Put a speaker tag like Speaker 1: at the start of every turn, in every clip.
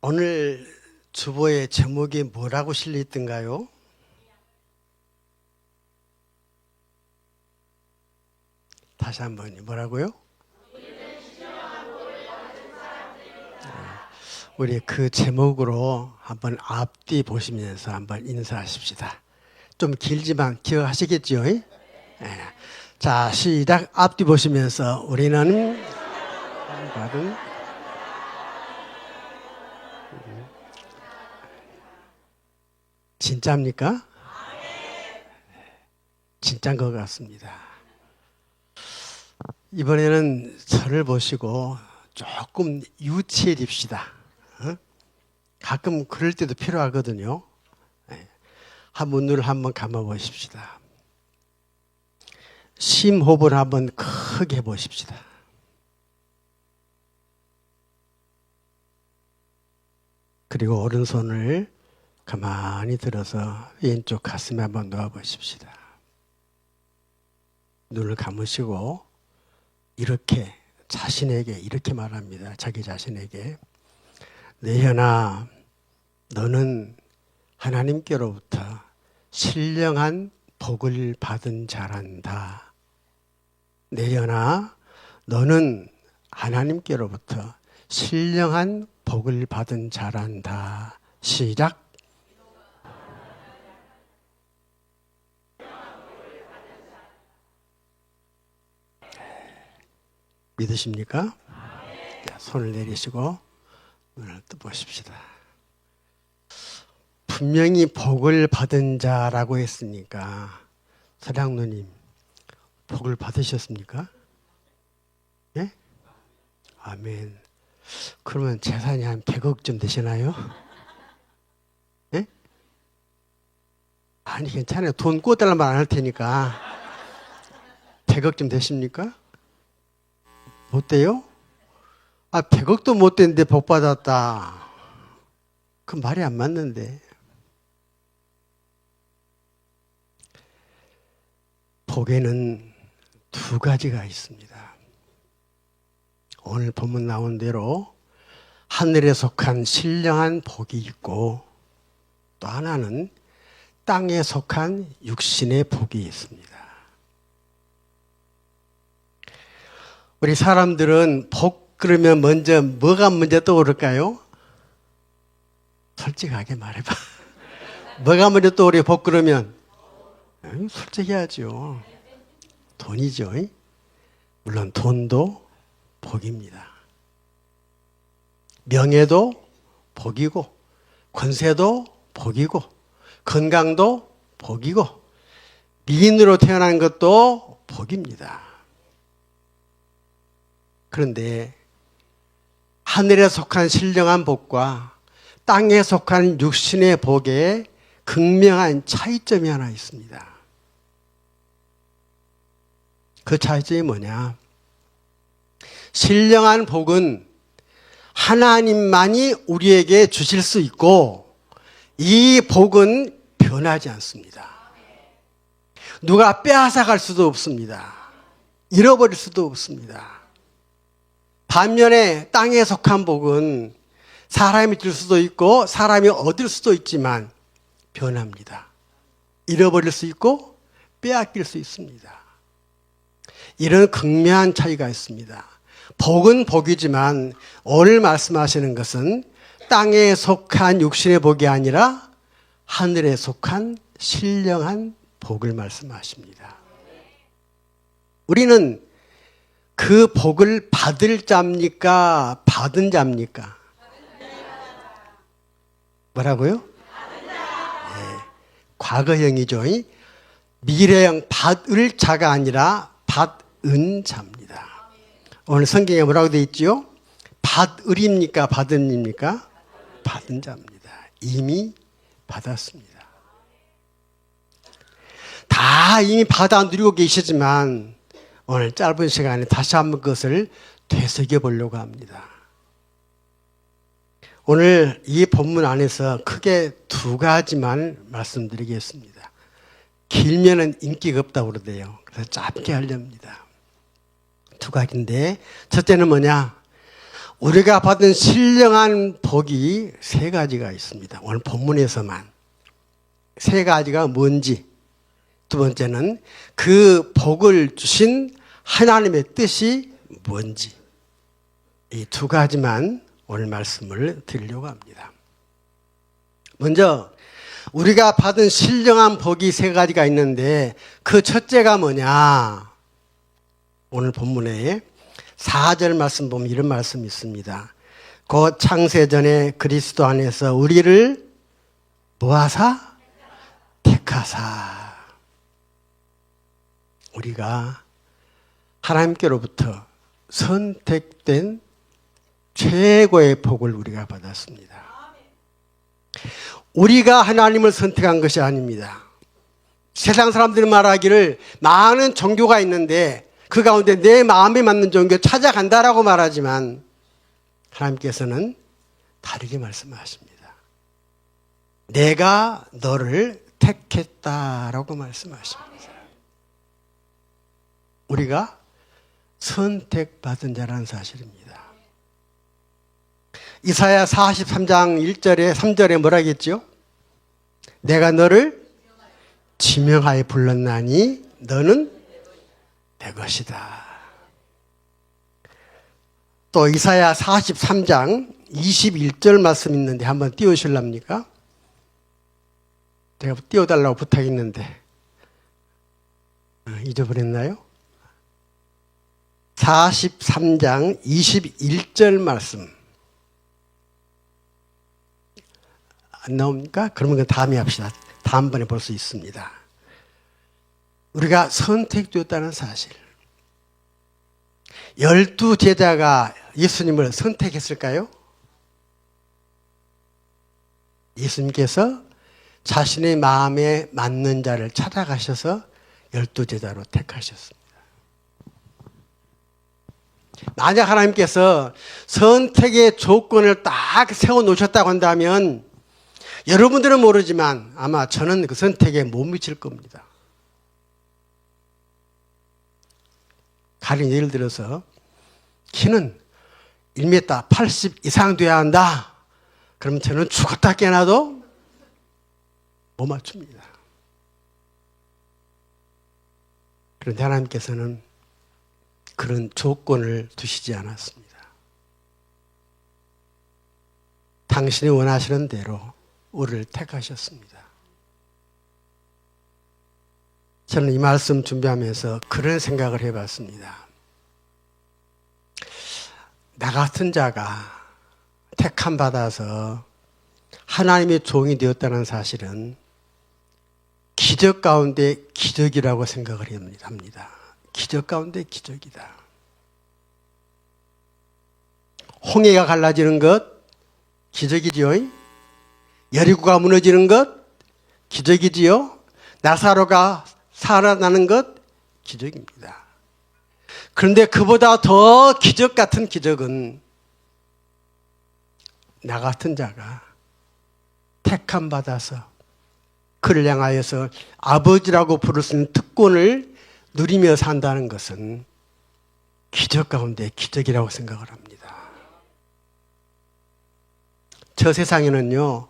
Speaker 1: 오늘 주보의 제목이 뭐라고 실려 있던가요? 다시 한번 뭐라고요? 우리 그 제목으로 한번 앞뒤 보시면서 한번 인사하십시다. 좀 길지만 기억하시겠죠? 예. 자, 시작. 앞뒤 보시면서 우리는 받은 진짜입니까? 진짜인 것 같습니다. 이번에는 저를 보시고 조금 유치해집시다. 가끔 그럴 때도 필요하거든요. 한번 눈을 한번 감아 보십시다. 심호흡을 한번 크게 해보십시다. 그리고 오른손을 가만히 들어서 왼쪽 가슴에 한번 놓아 보십시다. 눈을 감으시고 이렇게 자신에게 이렇게 말합니다. 자기 자신에게 내 현아, 너는 하나님께로부터 신령한 복을 받은 자란다. 내 현아, 너는 하나님께로부터 신령한 복을 받은 자란다. 시작. 믿으십니까? 자, 손을 내리시고 눈을 떠보십시다. 분명히 복을 받은 자라고 했으니까 사랑누님 복을 받으셨습니까? 예? 아멘. 그러면 재산이 한 100억쯤 되시나요? 예? 아니 괜찮아요. 돈 꿔달라는 말 안 할 테니까 100억쯤 되십니까? 못 돼요? 100억도 못 됐는데 복 받았다. 그 말이 안 맞는데. 복에는 두 가지가 있습니다. 오늘 본문 나온 대로 하늘에 속한 신령한 복이 있고 또 하나는 땅에 속한 육신의 복이 있습니다. 우리 사람들은 복 그러면 먼저 뭐가 먼저 떠오를까요? 솔직하게 말해봐. 뭐가 먼저 떠오르요? 복 그러면 솔직해야죠. 돈이죠. 물론 돈도 복입니다. 명예도 복이고 권세도 복이고 건강도 복이고 미인으로 태어난 것도 복입니다. 그런데 하늘에 속한 신령한 복과 땅에 속한 육신의 복에 극명한 차이점이 하나 있습니다. 그 차이점이 뭐냐? 신령한 복은 하나님만이 우리에게 주실 수 있고 이 복은 변하지 않습니다. 누가 빼앗아갈 수도 없습니다. 잃어버릴 수도 없습니다. 반면에 땅에 속한 복은 사람이 줄 수도 있고 사람이 얻을 수도 있지만 변합니다. 잃어버릴 수 있고 빼앗길 수 있습니다. 이런 극명한 차이가 있습니다. 복은 복이지만 오늘 말씀하시는 것은 땅에 속한 육신의 복이 아니라 하늘에 속한 신령한 복을 말씀하십니다. 우리는 그 복을 받을 자입니까? 받은 자입니까? 뭐라고요? 네, 과거형이죠. 미래형 받을 자가 아니라 받은 자입니다. 오늘 성경에 뭐라고 되어 있죠? 받을입니까? 받은입니까? 받은 자입니다. 이미 받았습니다. 다 이미 받아 누리고 계시지만 오늘 짧은 시간에 다시 한번 그것을 되새겨 보려고 합니다. 오늘 이 본문 안에서 크게 두 가지만 말씀드리겠습니다. 길면은 인기가 없다고 그러대요. 그래서 짧게 하렵니다. 두 가지인데 첫째는 뭐냐? 우리가 받은 신령한 복이 세 가지가 있습니다. 오늘 본문에서만 세 가지가 뭔지, 두 번째는 그 복을 주신 하나님의 뜻이 뭔지, 이 두 가지만 오늘 말씀을 드리려고 합니다. 먼저 우리가 받은 신령한 복이 세 가지가 있는데 그 첫째가 뭐냐? 오늘 본문에 4절 말씀 보면 이런 말씀이 있습니다. 곧 창세전에 그리스도 안에서 우리를 뭐하사? 택하사. 우리가 하나님께로부터 선택된 최고의 복을 우리가 받았습니다. 우리가 하나님을 선택한 것이 아닙니다. 세상 사람들이 말하기를 많은 종교가 있는데 그 가운데 내 마음에 맞는 종교 찾아간다라고 말하지만 하나님께서는 다르게 말씀하십니다. 내가 너를 택했다라고 말씀하십니다. 우리가 선택받은 자라는 사실입니다. 이사야 43장 1절에 3절에 뭐라 했죠? 내가 너를 지명하여 불렀나니 너는 내 것이다. 또 이사야 43장 21절 말씀 있는데 한번 띄우실랍니까? 제가 띄워달라고 부탁했는데 잊어버렸나요? 43장 21절 말씀 안 나옵니까? 그러면 다음에 합시다. 다음번에 볼 수 있습니다. 우리가 선택되었다는 사실. 12제자가 예수님을 선택했을까요? 예수님께서 자신의 마음에 맞는 자를 찾아가셔서 12제자로 택하셨습니다. 만약 하나님께서 선택의 조건을 딱 세워놓으셨다고 한다면 여러분들은 모르지만 아마 저는 그 선택에 못 미칠 겁니다. 가령 예를 들어서 키는 1m 80 이상 돼야 한다. 그러면 저는 죽었다 깨나도 못 맞춥니다. 그런데 하나님께서는 그런 조건을 두시지 않았습니다. 당신이 원하시는 대로 우리를 택하셨습니다. 저는 이 말씀 준비하면서 그런 생각을 해봤습니다. 나 같은 자가 택함 받아서 하나님의 종이 되었다는 사실은 기적 가운데 기적이라고 생각을 합니다. 기적 가운데 기적이다. 홍해가 갈라지는 것 기적이지요. 여리고가 무너지는 것 기적이지요. 나사로가 살아나는 것 기적입니다. 그런데 그보다 더 기적 같은 기적은 나 같은 자가 택함 받아서 그를 향하여서 아버지라고 부를 수 있는 특권을 누리며 산다는 것은 기적 가운데 기적이라고 생각을 합니다. 저 세상에는요,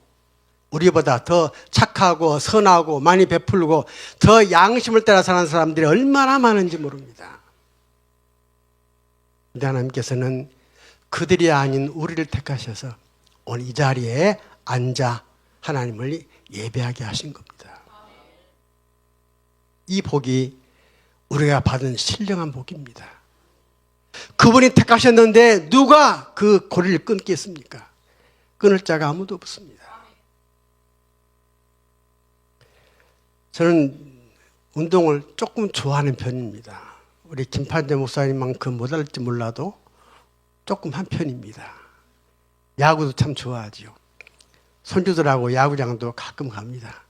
Speaker 1: 우리보다 더 착하고 선하고 많이 베풀고 더 양심을 따라 사는 사람들이 얼마나 많은지 모릅니다. 그런데 하나님께서는 그들이 아닌 우리를 택하셔서 오늘 이 자리에 앉아 하나님을 예배하게 하신 겁니다. 이 복이 우리가 받은 신령한 복입니다. 그분이 택하셨는데 누가 그 고리를 끊겠습니까? 끊을 자가 아무도 없습니다. 저는 운동을 조금 좋아하는 편입니다. 우리 김판재 목사님만큼 못할지 몰라도 조금 한 편입니다. 야구도 참 좋아하지요. 손주들하고 야구장도 가끔 갑니다.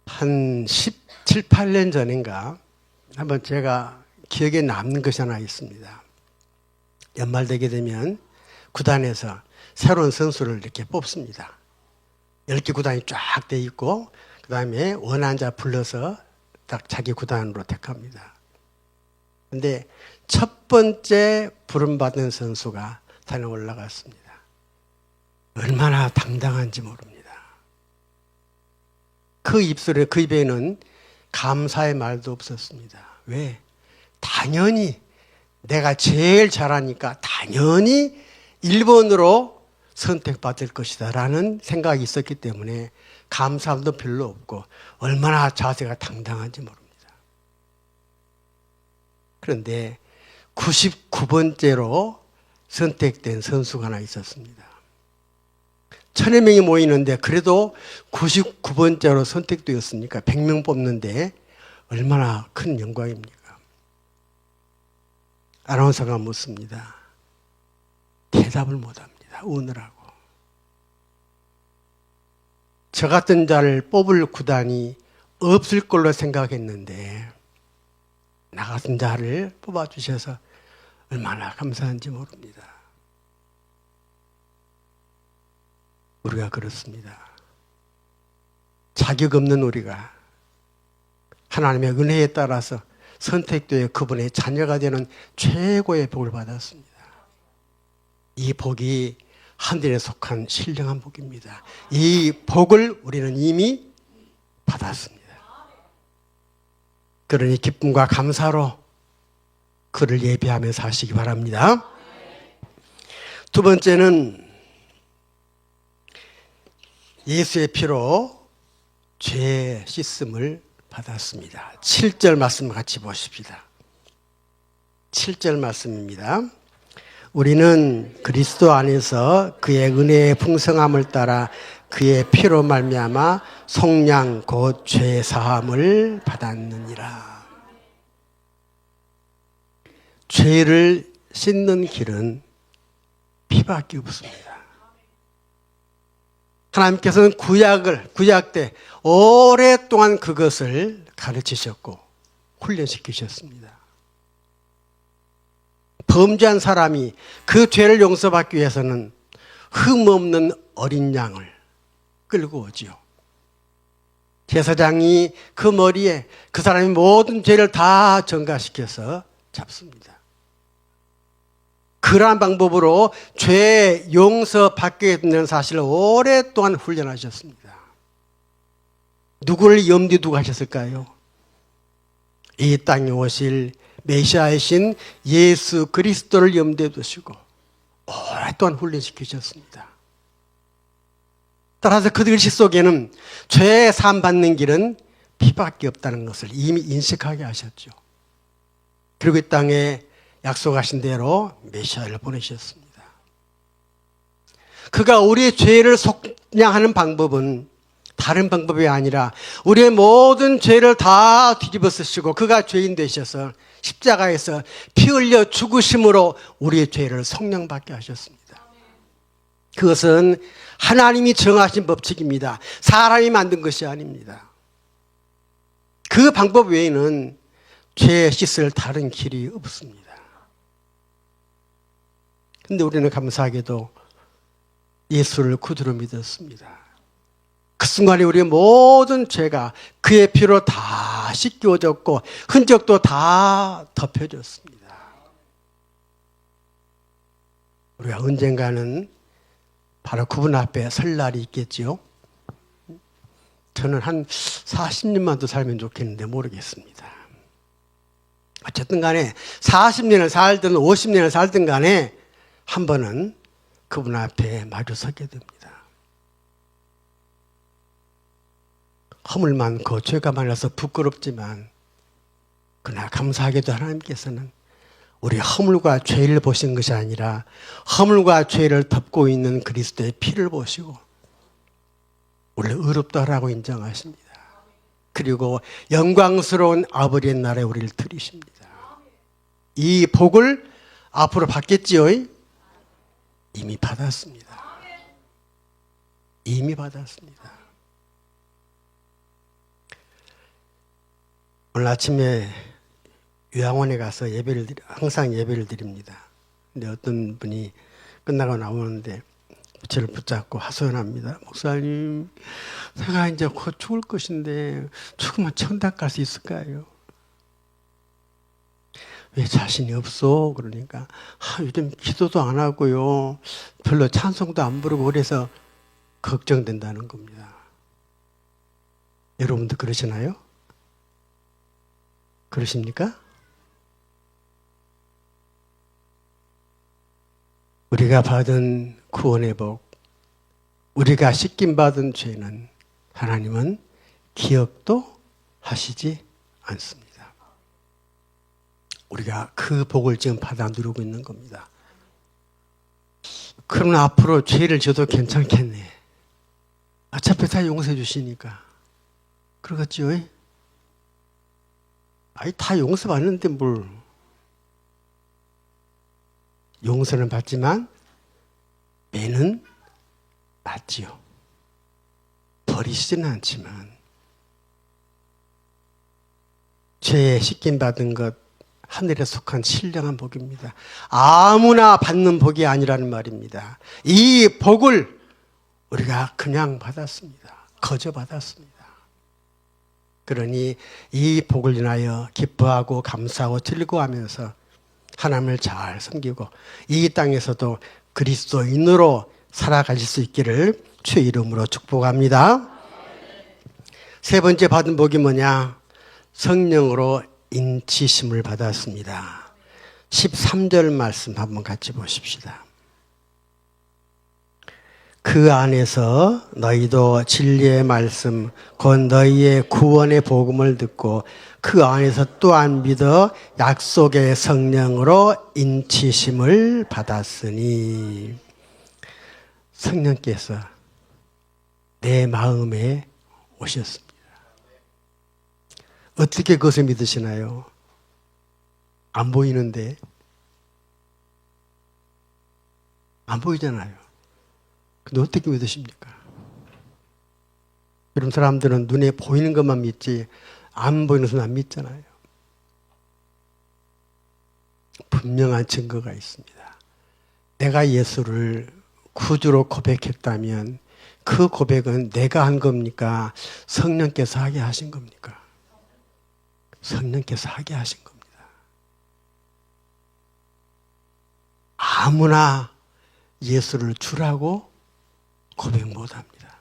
Speaker 1: 한 17, 18년 전인가 한번 제가 기억에 남는 것이 하나 있습니다. 연말 되게 되면 구단에서 새로운 선수를 이렇게 뽑습니다. 10개 구단이 쫙 돼 있고 그 다음에 원하는 자 불러서 딱 자기 구단으로 택합니다. 근데 첫 번째 부름받은 선수가 산에 올라갔습니다. 얼마나 당당한지 모릅니다. 그 입에는 감사의 말도 없었습니다. 왜? 당연히 내가 제일 잘하니까 당연히 1번으로 선택받을 것이다 라는 생각이 있었기 때문에 감사함도 별로 없고 얼마나 자세가 당당한지 모릅니다. 그런데 99번째로 선택된 선수가 하나 있었습니다. 1000여 명이 모이는데 그래도 99번째로 선택되었으니까 100명 뽑는데 얼마나 큰 영광입니까? 아나운서가 묻습니다. 대답을 못합니다. 우느라고. 저 같은 자를 뽑을 구단이 없을 걸로 생각했는데 나 같은 자를 뽑아주셔서 얼마나 감사한지 모릅니다. 우리가 그렇습니다. 자격 없는 우리가 하나님의 은혜에 따라서 선택되어 그분의 자녀가 되는 최고의 복을 받았습니다. 이 복이 하늘에 속한 신령한 복입니다. 이 복을 우리는 이미 받았습니다. 그러니 기쁨과 감사로 그를 예배하며 사시기 바랍니다. 두 번째는 예수의 피로 죄 씻음을 받았습니다. 7절 말씀 같이 보십시다. 7절 말씀입니다. 우리는 그리스도 안에서 그의 은혜의 풍성함을 따라 그의 피로 말미암아 속량 곧 죄 사함을 받았느니라. 죄를 씻는 길은 피밖에 없습니다. 하나님께서는 구약 때 오랫동안 그것을 가르치셨고 훈련시키셨습니다. 범죄한 사람이 그 죄를 용서받기 위해서는 흠없는 어린 양을 끌고 오지요. 제사장이 그 머리에 그 사람이 모든 죄를 다 전가시켜서 잡습니다. 그러한 방법으로 죄 용서받게 되는 사실을 오랫동안 훈련하셨습니다. 누구를 염두에 두고 하셨을까요? 이 땅에 오실 메시아이신 예수 그리스도를 염두에 두시고 오랫동안 훈련시키셨습니다. 따라서 그들 속에는 죄 사함 받는 길은 피밖에 없다는 것을 이미 인식하게 하셨죠. 그리고 이 땅에 약속하신 대로 메시아를 보내셨습니다. 그가 우리의 죄를 속량하는 방법은 다른 방법이 아니라 우리의 모든 죄를 다 뒤집어 쓰시고 그가 죄인 되셔서 십자가에서 피 흘려 죽으심으로 우리의 죄를 속량받게 하셨습니다. 그것은 하나님이 정하신 법칙입니다. 사람이 만든 것이 아닙니다. 그 방법 외에는 죄 씻을 다른 길이 없습니다. 근데 우리는 감사하게도 예수를 구주로 믿었습니다. 그 순간에 우리의 모든 죄가 그의 피로 다 씻겨졌고 흔적도 다 덮여졌습니다. 우리가 언젠가는 바로 그분 앞에 설 날이 있겠지요. 저는 한 40년만 더 살면 좋겠는데 모르겠습니다. 어쨌든 간에 40년을 살든 50년을 살든 간에 한 번은 그분 앞에 마주 서게 됩니다. 허물 많고 죄가 많아서 부끄럽지만 그러나 감사하게도 하나님께서는 우리 허물과 죄를 보신 것이 아니라 허물과 죄를 덮고 있는 그리스도의 피를 보시고 우리를 의롭다라고 인정하십니다. 그리고 영광스러운 아버지의 나라에 우리를 들이십니다. 이 복을 앞으로 받겠지요? 이미 받았습니다. 이미 받았습니다. 오늘 아침에 요양원에 가서 항상 예배를 드립니다. 근데 어떤 분이 끝나고 나오는데 저를 붙잡고 하소연합니다. 목사님, 제가 이제 곧 죽을 것인데 죽으면 천당 갈 수 있을까요? 왜 자신이 없어? 그러니까 요즘 기도도 안 하고요. 별로 찬송도 안 부르고 그래서 걱정된다는 겁니다. 여러분도 그러시나요? 그러십니까? 우리가 받은 구원의 복, 우리가 씻김받은 죄는 하나님은 기억도 하시지 않습니다. 우리가 그 복을 지금 받아 누리고 있는 겁니다. 그러면 앞으로 죄를 져도 괜찮겠네. 어차피 다 용서해 주시니까. 그러겠죠? 아니, 다 용서받는데 뭘. 용서는 받지만 매는 맞지요. 버리시지는 않지만 죄에 씻김받은 것 하늘에 속한 신령한 복입니다. 아무나 받는 복이 아니라는 말입니다. 이 복을 우리가 그냥 받았습니다. 거저 받았습니다. 그러니 이 복을 인하여 기뻐하고 감사하고 즐거워하면서 하나님을 잘 섬기고 이 땅에서도 그리스도인으로 살아가실 수 있기를 주의 이름으로 축복합니다. 세 번째 받은 복이 뭐냐? 성령으로 인치심을 받았습니다. 13절 말씀 한번 같이 보십시다. 그 안에서 너희도 진리의 말씀 곧 너희의 구원의 복음을 듣고 그 안에서 또한 믿어 약속의 성령으로 인치심을 받았으니 성령께서 내 마음에 오셨습니다. 어떻게 그것을 믿으시나요? 안 보이는데 안 보이잖아요. 근데 어떻게 믿으십니까? 여러분 사람들은 눈에 보이는 것만 믿지 안 보이는 것은 안 믿잖아요. 분명한 증거가 있습니다. 내가 예수를 구주로 고백했다면 그 고백은 내가 한 겁니까? 성령께서 하게 하신 겁니까? 성령께서 하게 하신 겁니다. 아무나 예수를 주라고 고백 못합니다.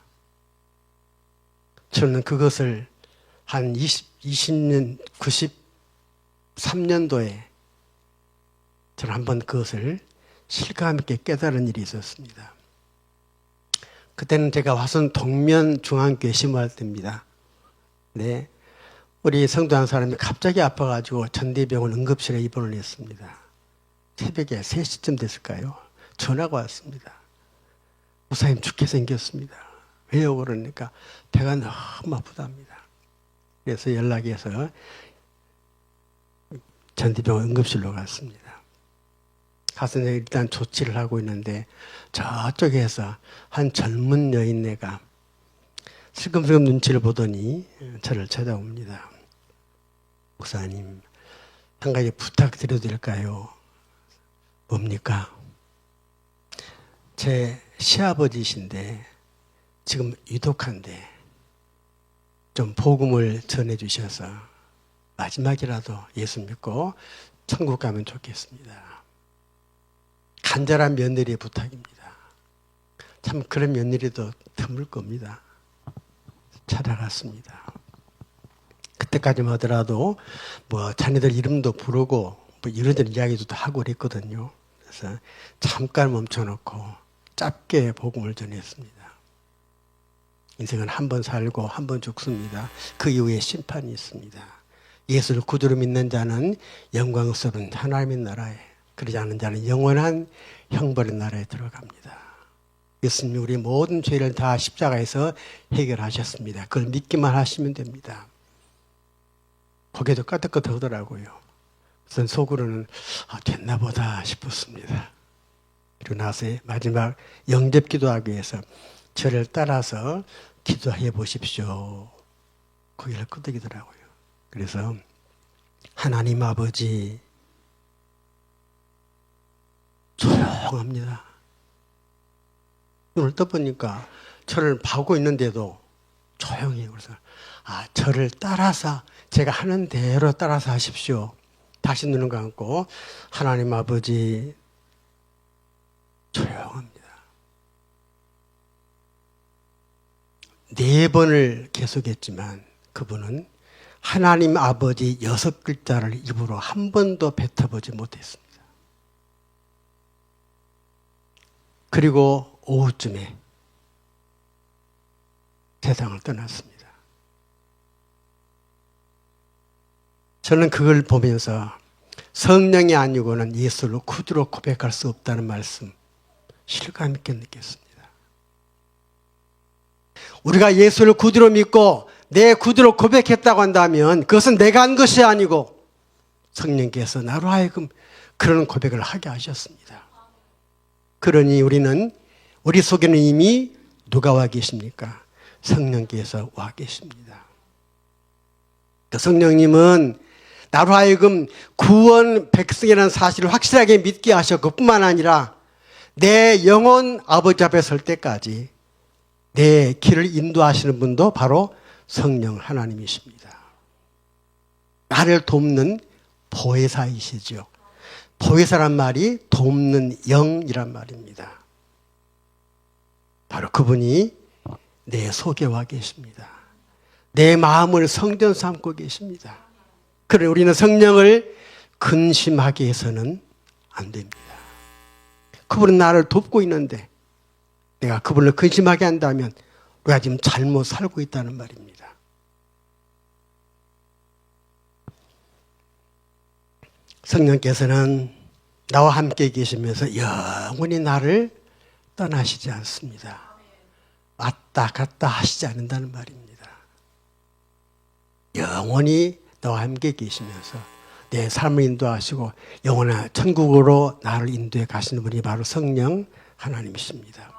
Speaker 1: 저는 그것을 한 20년, 93년도에 저는 한번 그것을 실감 있게 깨달은 일이 있었습니다. 그때는 제가 화순 동면 중앙교회 심호할 때입니다. 네, 우리 성도 한 사람이 갑자기 아파가지고 전대병원 응급실에 입원을 했습니다. 새벽에 3시쯤 됐을까요? 전화가 왔습니다. 목사님 죽게 생겼습니다. 왜요? 그러니까 배가 너무 아프답니다. 그래서 연락이 해서 전대병원 응급실로 갔습니다. 가서 일단 조치를 하고 있는데 저쪽에서 한 젊은 여인네가 슬금슬금 눈치를 보더니 저를 찾아옵니다. 목사님, 한 가지 부탁드려도 될까요? 뭡니까? 제 시아버지신데 지금 유독한데 좀 복음을 전해주셔서 마지막이라도 예수 믿고 천국 가면 좋겠습니다. 간절한 며느리의 부탁입니다. 참 그런 며느리도 드물 겁니다. 찾아갔습니다. 그때까지만 하더라도 뭐 자녀들 이름도 부르고 뭐 이런저런 이야기도 하고 그랬거든요. 그래서 잠깐 멈춰놓고 짧게 복음을 전했습니다. 인생은 한 번 살고 한 번 죽습니다. 그 이후에 심판이 있습니다. 예수를 구주로 믿는 자는 영광스러운 하나님의 나라에, 그러지 않은 자는 영원한 형벌의 나라에 들어갑니다. 예수님이 우리 모든 죄를 다 십자가에서 해결하셨습니다. 그걸 믿기만 하시면 됩니다. 고개도 끄덕끄덕하더라고요. 우선 속으로는 됐나 보다 싶었습니다. 그리고 나서 마지막 영접 기도하기 위해서 저를 따라서 기도해 보십시오. 고개를 끄덕이더라고요. 그래서 하나님 아버지, 조용합니다. 눈을 떠보니까 저를 봐고 있는데도 조용해요. 그래서 저를 따라서 제가 하는 대로 따라서 하십시오. 다시 눈을 감고 하나님 아버지 조용합니다. 4번을 계속했지만 그분은 하나님 아버지 6글자를 입으로 한 번도 뱉어보지 못했습니다. 그리고 오후쯤에 세상을 떠났습니다. 저는 그걸 보면서 성령이 아니고는 예수를 구두로 고백할 수 없다는 말씀 실감 있게 느꼈습니다. 우리가 예수를 구두로 믿고 내 구두로 고백했다고 한다면 그것은 내가 한 것이 아니고 성령께서 나로 하여금 그런 고백을 하게 하셨습니다. 그러니 우리 속에는 이미 누가 와 계십니까? 성령께서 와 계십니다. 그 성령님은 나로 하여금 구원 백성이라는 사실을 확실하게 믿게 하셨고 뿐만 아니라 내 영혼 아버지 앞에 설 때까지 내 길을 인도하시는 분도 바로 성령 하나님이십니다. 나를 돕는 보혜사이시죠. 보혜사란 말이 돕는 영이란 말입니다. 바로 그분이 내 속에 와 계십니다. 내 마음을 성전 삼고 계십니다. 그래 우리는 성령을 근심하게 해서는 안 됩니다. 그분은 나를 돕고 있는데 내가 그분을 근심하게 한다면 우리가 지금 잘못 살고 있다는 말입니다. 성령께서는 나와 함께 계시면서 영원히 나를 떠나시지 않습니다. 왔다 갔다 하시지 않는다는 말입니다. 영원히 나와 함께 계시면서 내 삶을 인도하시고 영원한 천국으로 나를 인도해 가시는 분이 바로 성령 하나님이십니다.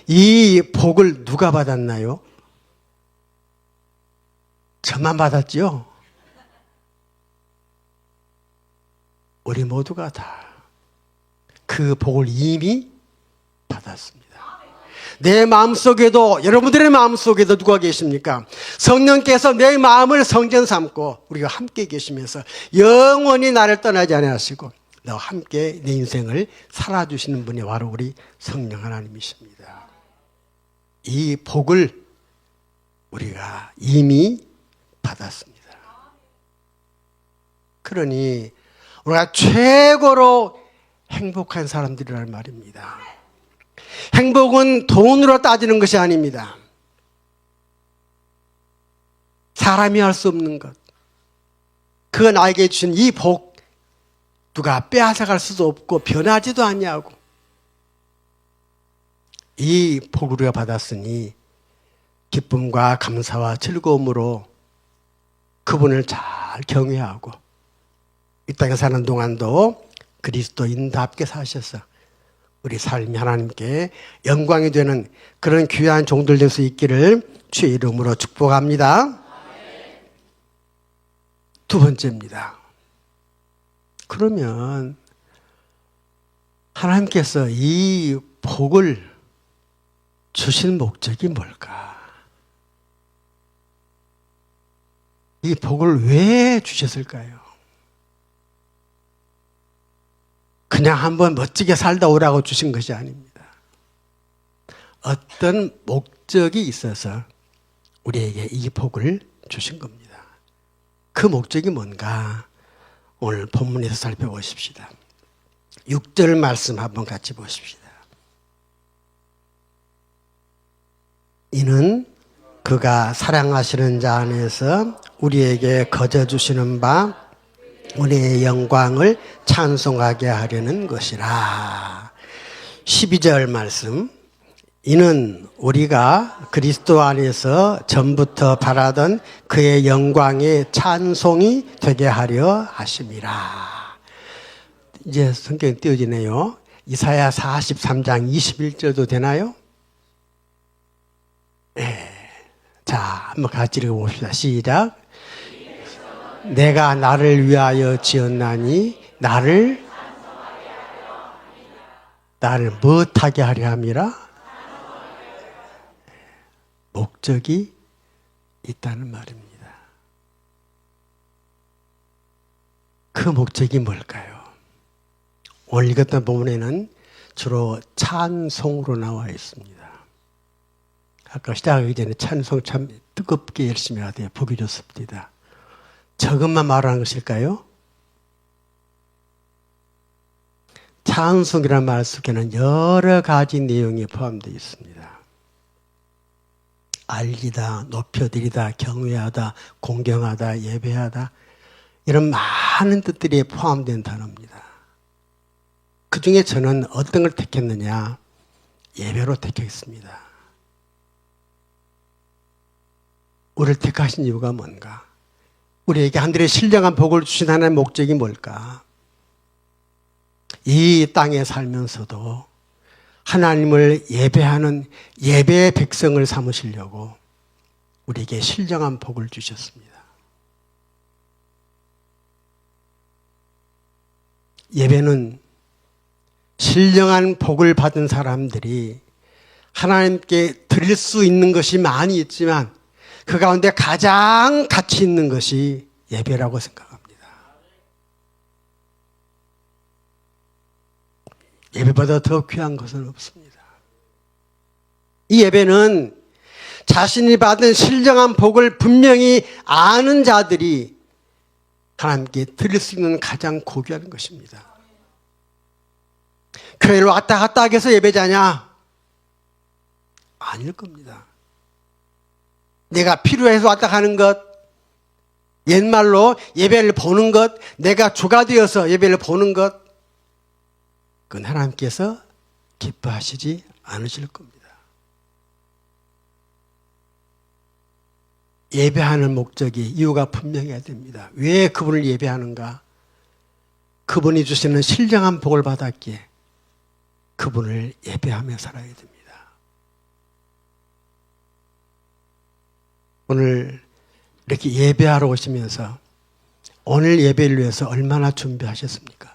Speaker 1: 이 복을 누가 받았나요? 저만 받았지요? 우리 모두가 다 그 복을 이미 받았습니다. 내 마음속에도 여러분들의 마음속에도 누가 계십니까? 성령께서 내 마음을 성전 삼고 우리가 함께 계시면서 영원히 나를 떠나지 않으시고 나와 함께 내 인생을 살아주시는 분이 바로 우리 성령 하나님이십니다. 이 복을 우리가 이미 받았습니다. 그러니 우리가 최고로 행복한 사람들이란 말입니다. 행복은 돈으로 따지는 것이 아닙니다. 사람이 할 수 없는 것. 그 나에게 주신 이 복 누가 빼앗아갈 수도 없고 변하지도 아니하고 이 복을 우리가 받았으니 기쁨과 감사와 즐거움으로 그분을 잘 경외하고 이 땅에 사는 동안도 그리스도인답게 사셔서 우리 삶이 하나님께 영광이 되는 그런 귀한 종들 될 수 있기를 주의 이름으로 축복합니다. 두 번째입니다. 그러면 하나님께서 이 복을 주신 목적이 뭘까? 이 복을 왜 주셨을까요? 그냥 한번 멋지게 살다 오라고 주신 것이 아닙니다. 어떤 목적이 있어서 우리에게 이 복을 주신 겁니다. 그 목적이 뭔가 오늘 본문에서 살펴보십시다. 6절 말씀 한번 같이 보십시다. 이는 그가 사랑하시는 자 안에서 우리에게 거저 주시는 바 우리의 영광을 찬송하게 하려는 것이라. 12절 말씀. 이는 우리가 그리스도 안에서 전부터 바라던 그의 영광의 찬송이 되게 하려 하심이라. 이제 성경이 띄어지네요. 이사야 43장 21절도 되나요? 네. 자, 한번 같이 읽어봅시다. 시작. 내가 나를 위하여 지었나니 나를 무엇하게 하려 함이라? 목적이 있다는 말입니다. 그 목적이 뭘까요? 오늘 읽었던 본문에는 주로 찬송으로 나와 있습니다. 아까 시작하기 전에 찬송 참 뜨겁게 열심히 하되 보기 좋습니다. 저것만 말하는 것일까요? 찬송이라는 말 속에는 여러 가지 내용이 포함되어 있습니다. 알리다, 높여드리다, 경외하다, 공경하다, 예배하다 이런 많은 뜻들이 포함된 단어입니다. 그 중에 저는 어떤 걸 택했느냐? 예배로 택했습니다. 우리를 택하신 이유가 뭔가? 우리에게 하늘의 신령한 복을 주신 하나님의 목적이 뭘까? 이 땅에 살면서도 하나님을 예배하는 예배의 백성을 삼으시려고 우리에게 신령한 복을 주셨습니다. 예배는 신령한 복을 받은 사람들이 하나님께 드릴 수 있는 것이 많이 있지만 그 가운데 가장 가치 있는 것이 예배라고 생각합니다. 예배보다 더 귀한 것은 없습니다. 이 예배는 자신이 받은 신령한 복을 분명히 아는 자들이 하나님께 드릴 수 있는 가장 고귀한 것입니다. 교회를 왔다 갔다 하기 위해서 예배자냐? 아닐 겁니다. 내가 필요해서 왔다 가는 것, 옛말로 예배를 보는 것, 내가 주가 되어서 예배를 보는 것, 그건 하나님께서 기뻐하시지 않으실 겁니다. 예배하는 목적이 이유가 분명해야 됩니다. 왜 그분을 예배하는가? 그분이 주시는 신령한 복을 받았기에 그분을 예배하며 살아야 됩니다. 오늘 이렇게 예배하러 오시면서 오늘 예배를 위해서 얼마나 준비하셨습니까?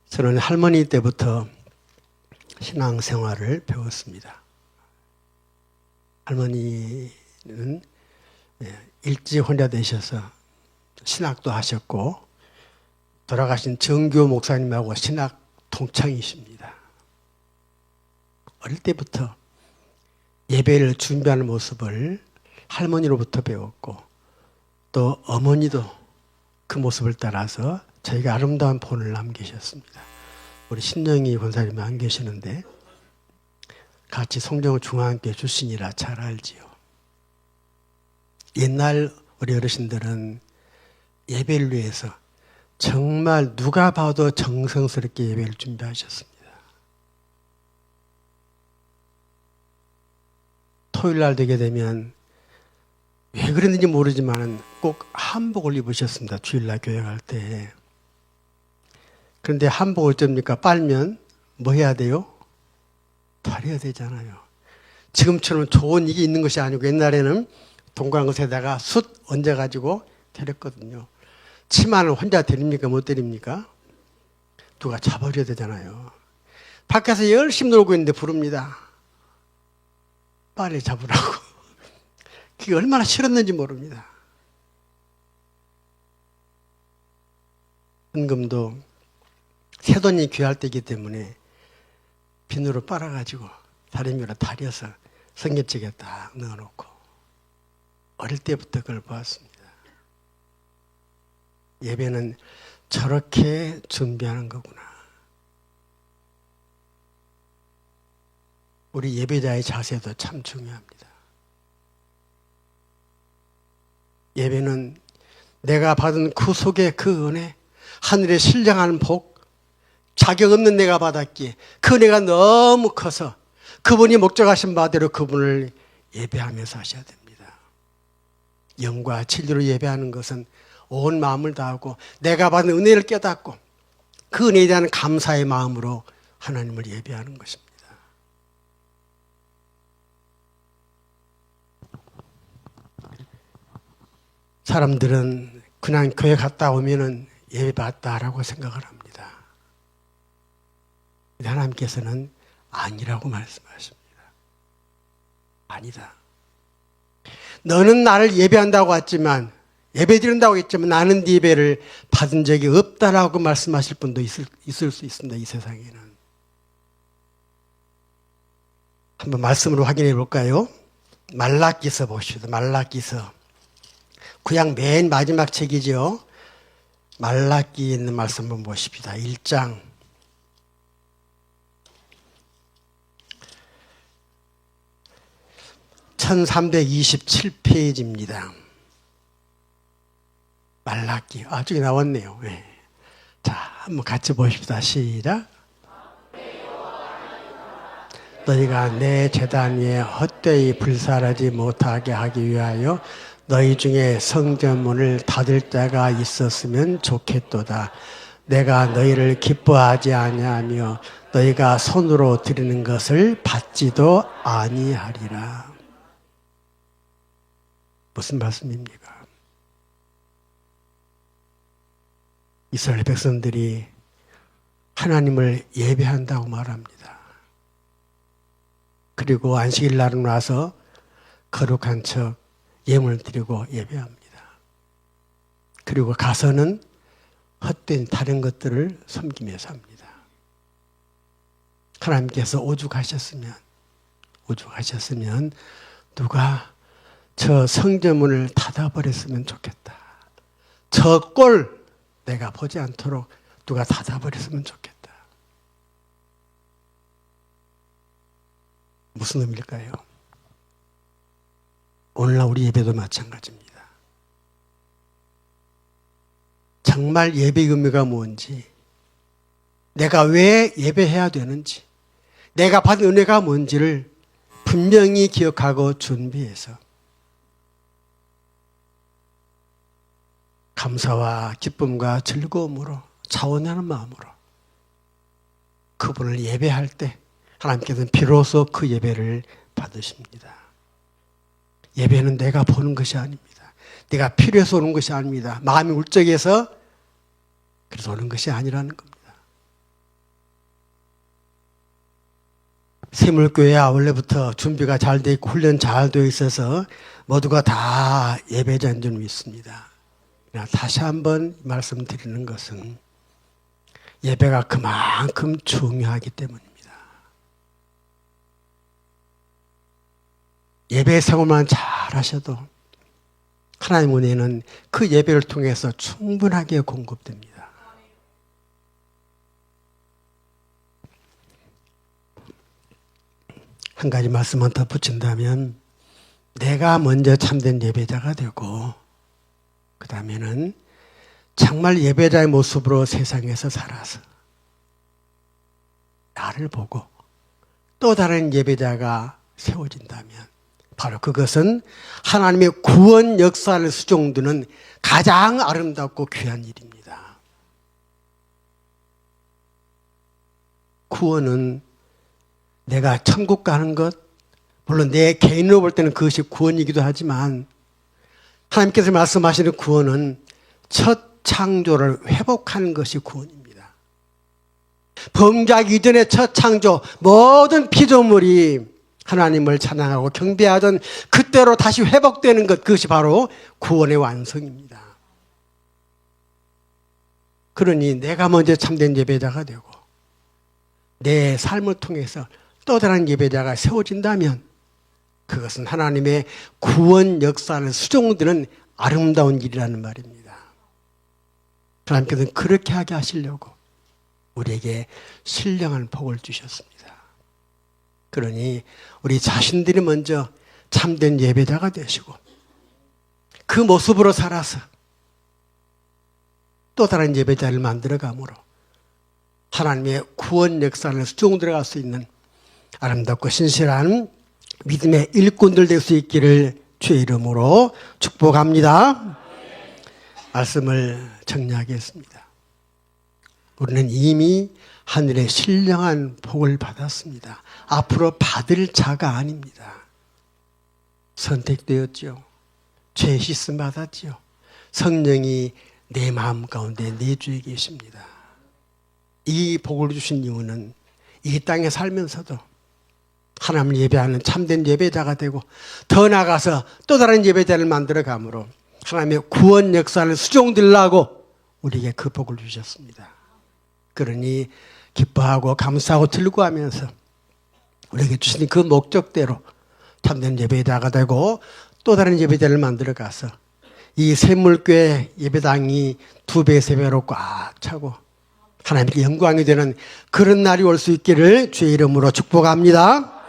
Speaker 1: 저는 할머니 때부터 신앙생활을 배웠습니다. 할머니는 일찍 혼자 되셔서 신학도 하셨고 돌아가신 정교 목사님하고 신학 동창이십니다. 어릴 때부터 예배를 준비하는 모습을 할머니로부터 배웠고 또 어머니도 그 모습을 따라서 저희가 아름다운 본을 남기셨습니다. 우리 신영희 권사님이 안 계시는데 같이 성경을 중앙교회 출신이라 잘 알지요. 옛날 우리 어르신들은 예배를 위해서 정말 누가 봐도 정성스럽게 예배를 준비하셨습니다. 토요일 날 되게 되면 왜 그랬는지 모르지만 꼭 한복을 입으셨습니다. 주일날 교회 갈 때. 그런데 한복을 어쩝니까? 빨면 뭐 해야 돼요? 다려야 되잖아요. 지금처럼 좋은 이게 있는 것이 아니고 옛날에는 동광것에다가 숯 얹어가지고 데렸거든요. 치마는 혼자 데립니까? 못 데립니까? 누가 잡아줘야 되잖아요. 밖에서 열심히 놀고 있는데 부릅니다. 빨리 잡으라고. 그게 얼마나 싫었는지 모릅니다. 헌금도 새돈이 귀할 때이기 때문에 비누로 빨아가지고 다리미로 다려서 성경책에 딱 넣어놓고 어릴 때부터 그걸 보았습니다. 예배는 저렇게 준비하는 거구나. 우리 예배자의 자세도 참 중요합니다. 예배는 내가 받은 구속의 그 은혜, 하늘의 신령한 복, 자격 없는 내가 받았기에 그 은혜가 너무 커서 그분이 목적하신 바대로 그분을 예배하면서 하셔야 됩니다. 영과 진리로 예배하는 것은 온 마음을 다하고 내가 받은 은혜를 깨닫고 그 은혜에 대한 감사의 마음으로 하나님을 예배하는 것입니다. 사람들은 그냥 교회 갔다 오면은 예배 받다라고 생각을 합니다. 하나님께서는 아니라고 말씀하십니다. 아니다. 너는 나를 예배한다고 했지만, 예배 드린다고 했지만 나는 네 예배를 받은 적이 없다라고 말씀하실 분도 있을 수 있습니다. 이 세상에는. 한번 말씀으로 확인해 볼까요? 말라기서 보시죠. 말라기서. 구약 맨 마지막 책이죠. 말라기에 있는 말씀 한번 보십시다. 1장 1327페이지입니다. 말라기. 저기 나왔네요. 네. 자, 한번 같이 보십시다. 시작. 너희가 내 제단 위에 헛되이 불살하지 못하게 하기 위하여 너희 중에 성전문을 닫을 때가 있었으면 좋겠도다. 내가 너희를 기뻐하지 아니하며 너희가 손으로 드리는 것을 받지도 아니하리라. 무슨 말씀입니까? 이스라엘 백성들이 하나님을 예배한다고 말합니다. 그리고 안식일 날은 와서 거룩한 척 예물을 드리고 예배합니다. 그리고 가서는 헛된 다른 것들을 섬기며 삽니다. 하나님께서 오죽하셨으면 누가 저 성전문을 닫아버렸으면 좋겠다. 저 꼴 내가 보지 않도록 누가 닫아버렸으면 좋겠다. 무슨 의미일까요? 오늘날 우리 예배도 마찬가지입니다. 정말 예배의 의미가 뭔지, 내가 왜 예배해야 되는지, 내가 받은 은혜가 뭔지를 분명히 기억하고 준비해서 감사와 기쁨과 즐거움으로 자원하는 마음으로 그분을 예배할 때 하나님께서는 비로소 그 예배를 받으십니다. 예배는 내가 보는 것이 아닙니다. 내가 필요해서 오는 것이 아닙니다. 마음이 울적해서 그래서 오는 것이 아니라는 겁니다. 세물교회야 원래부터 준비가 잘 되어 있고 훈련 잘 되어 있어서 모두가 다 예배자인 줄 믿습니다. 다시 한번 말씀드리는 것은 예배가 그만큼 중요하기 때문입니다. 예배 생활만 잘 하셔도 하나님 은혜는 그 예배를 통해서 충분하게 공급됩니다. 한 가지 말씀만 더 붙인다면 내가 먼저 참된 예배자가 되고 그 다음에는 정말 예배자의 모습으로 세상에서 살아서 나를 보고 또 다른 예배자가 세워진다면 바로 그것은 하나님의 구원 역사를 수종드는 가장 아름답고 귀한 일입니다. 구원은 내가 천국 가는 것, 물론 내 개인으로 볼 때는 그것이 구원이기도 하지만 하나님께서 말씀하시는 구원은 첫 창조를 회복하는 것이 구원입니다. 범죄하기 이전의 첫 창조, 모든 피조물이 하나님을 찬양하고 경배하던 그때로 다시 회복되는 것, 그것이 바로 구원의 완성입니다. 그러니 내가 먼저 참된 예배자가 되고 내 삶을 통해서 또 다른 예배자가 세워진다면 그것은 하나님의 구원 역사를 수종드는 아름다운 일이라는 말입니다. 하나님께서는 그렇게 하게 하시려고 우리에게 신령한 복을 주셨습니다. 그러니 우리 자신들이 먼저 참된 예배자가 되시고 그 모습으로 살아서 또 다른 예배자를 만들어감으로 하나님의 구원 역사를 수종 들어갈 수 있는 아름답고 신실한 믿음의 일꾼들 될 수 있기를 주의 이름으로 축복합니다. 말씀을 정리하겠습니다. 우리는 이미 하늘의 신령한 복을 받았습니다. 앞으로 받을 자가 아닙니다. 선택되었지요. 죄 씻음 받았지요. 성령이 내 마음 가운데 내주에 계십니다. 이 복을 주신 이유는 이 땅에 살면서도 하나님을 예배하는 참된 예배자가 되고 더 나아가서 또 다른 예배자를 만들어 감으로 하나님의 구원 역사를 수종들라고 우리에게 그 복을 주셨습니다. 그러니 기뻐하고 감사하고 즐거워하면서 우리에게 주신 그 목적대로 참된 예배자가 되고 또 다른 예배자를 만들어 가서 이 샘물교회 예배당이 2배, 3배로 꽉 차고 하나님께 영광이 되는 그런 날이 올 수 있기를 주의 이름으로 축복합니다.